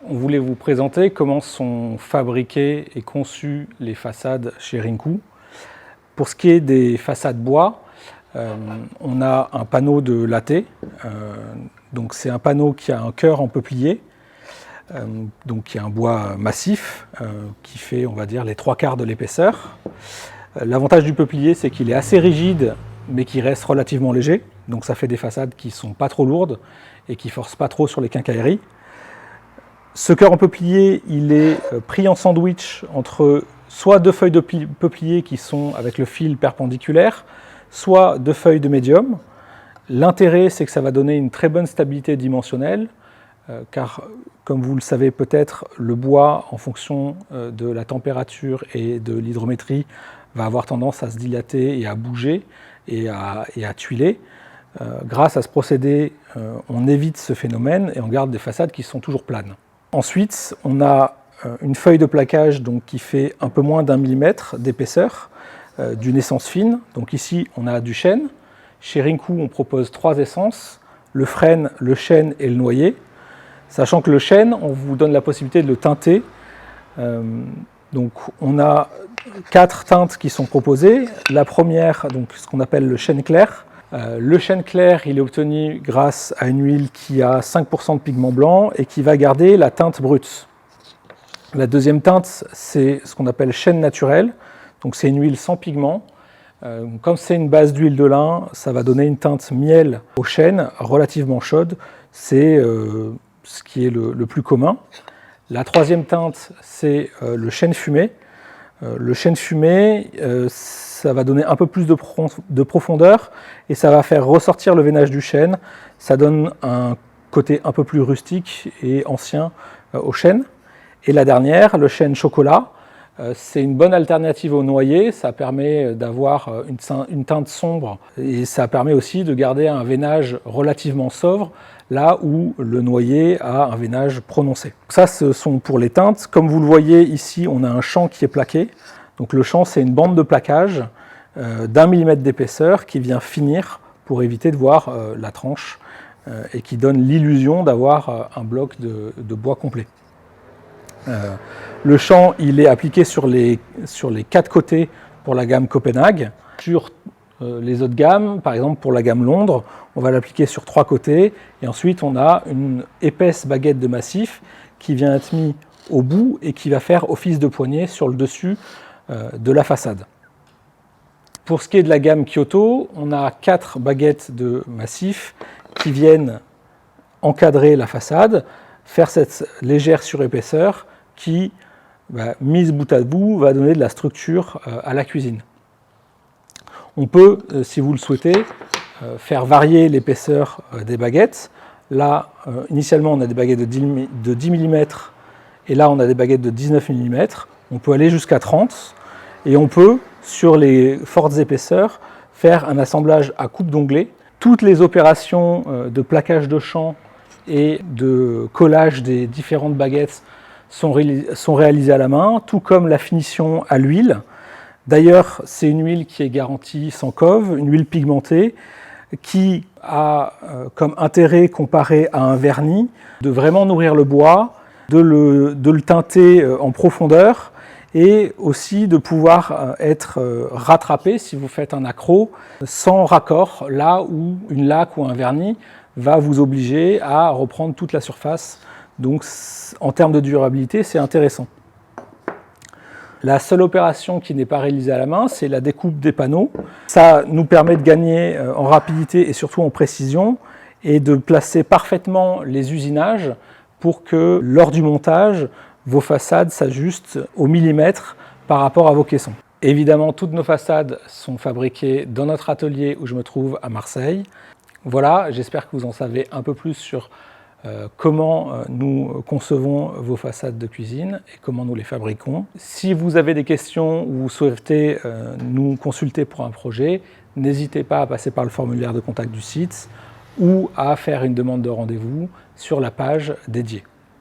On voulait vous présenter comment sont fabriquées et conçues les façades chez Rinku. Pour ce qui est des façades bois, on a un panneau de latté. Donc c'est un panneau qui a un cœur en peuplier, donc qui est un bois massif, qui fait, on va dire, les 3/4 de l'épaisseur. L'avantage du peuplier, c'est qu'il est assez rigide, mais qui reste relativement léger. Donc ça fait des façades qui ne sont pas trop lourdes et qui ne forcent pas trop sur les quincailleries. Ce cœur en peuplier, il est pris en sandwich entre soit deux feuilles de peuplier qui sont avec le fil perpendiculaire, soit deux feuilles de médium. L'intérêt, c'est que ça va donner une très bonne stabilité dimensionnelle, car, comme vous le savez peut-être, le bois, en fonction de la température et de l'hydrométrie, va avoir tendance à se dilater et à bouger et à tuiler. Grâce à ce procédé, on évite ce phénomène et on garde des façades qui sont toujours planes. Ensuite, on a une feuille de plaquage donc, qui fait un peu moins d'1 millimètre d'épaisseur, d'une essence fine. Donc ici, on a du chêne. Chez Rinku, on propose 3 essences, le frêne, le chêne et le noyer. Sachant que le chêne, on vous donne la possibilité de le teinter. Donc on a 4 teintes qui sont proposées. La première, donc, ce qu'on appelle le chêne clair. Le chêne clair, il est obtenu grâce à une huile qui a 5% de pigment blanc et qui va garder la teinte brute. La deuxième teinte, c'est ce qu'on appelle chêne naturel. Donc c'est une huile sans pigment. Comme c'est une base d'huile de lin, ça va donner une teinte miel au chêne relativement chaude. C'est ce qui est le plus commun. La troisième teinte, c'est le chêne fumé. Le chêne fumé, ça va donner un peu plus de profondeur et ça va faire ressortir le veinage du chêne. Ça donne un côté un peu plus rustique et ancien au chêne. Et la dernière, le chêne chocolat, c'est une bonne alternative au noyer. Ça permet d'avoir une teinte sombre et ça permet aussi de garder un veinage relativement sobre, là où le noyer a un veinage prononcé. Ça, ce sont pour les teintes. Comme vous le voyez ici, on a un champ qui est plaqué. Donc le champ, c'est une bande de plaquage d'1 millimètre d'épaisseur qui vient finir pour éviter de voir la tranche et qui donne l'illusion d'avoir un bloc de bois complet. Le champ, il est appliqué sur les 4 côtés pour la gamme Copenhague. Sur les autres gammes, par exemple pour la gamme Londres, on va l'appliquer sur 3 côtés et ensuite on a une épaisse baguette de massif qui vient être mise au bout et qui va faire office de poignée sur le dessus de la façade. Pour ce qui est de la gamme Kyoto, on a 4 baguettes de massif qui viennent encadrer la façade, faire cette légère surépaisseur qui, mise bout à bout, va donner de la structure à la cuisine. On peut, si vous le souhaitez, faire varier l'épaisseur des baguettes. Là, initialement, on a des baguettes de 10 mm et là, on a des baguettes de 19 mm. On peut aller jusqu'à 30 et on peut, sur les fortes épaisseurs, faire un assemblage à coupe d'onglet. Toutes les opérations de plaquage de champ et de collage des différentes baguettes sont réalisées à la main, tout comme la finition à l'huile. D'ailleurs, c'est une huile qui est garantie sans cove, une huile pigmentée, qui a comme intérêt comparé à un vernis de vraiment nourrir le bois, de le teinter en profondeur et aussi de pouvoir être rattrapé si vous faites un accroc sans raccord, là où une laque ou un vernis va vous obliger à reprendre toute la surface. Donc en termes de durabilité, c'est intéressant. La seule opération qui n'est pas réalisée à la main, c'est la découpe des panneaux. Ça nous permet de gagner en rapidité et surtout en précision et de placer parfaitement les usinages pour que lors du montage, vos façades s'ajustent au millimètre par rapport à vos caissons. Évidemment, toutes nos façades sont fabriquées dans notre atelier où je me trouve à Marseille. Voilà, j'espère que vous en savez un peu plus sur comment nous concevons vos façades de cuisine et comment nous les fabriquons. Si vous avez des questions ou vous souhaitez nous consulter pour un projet, n'hésitez pas à passer par le formulaire de contact du site ou à faire une demande de rendez-vous sur la page dédiée.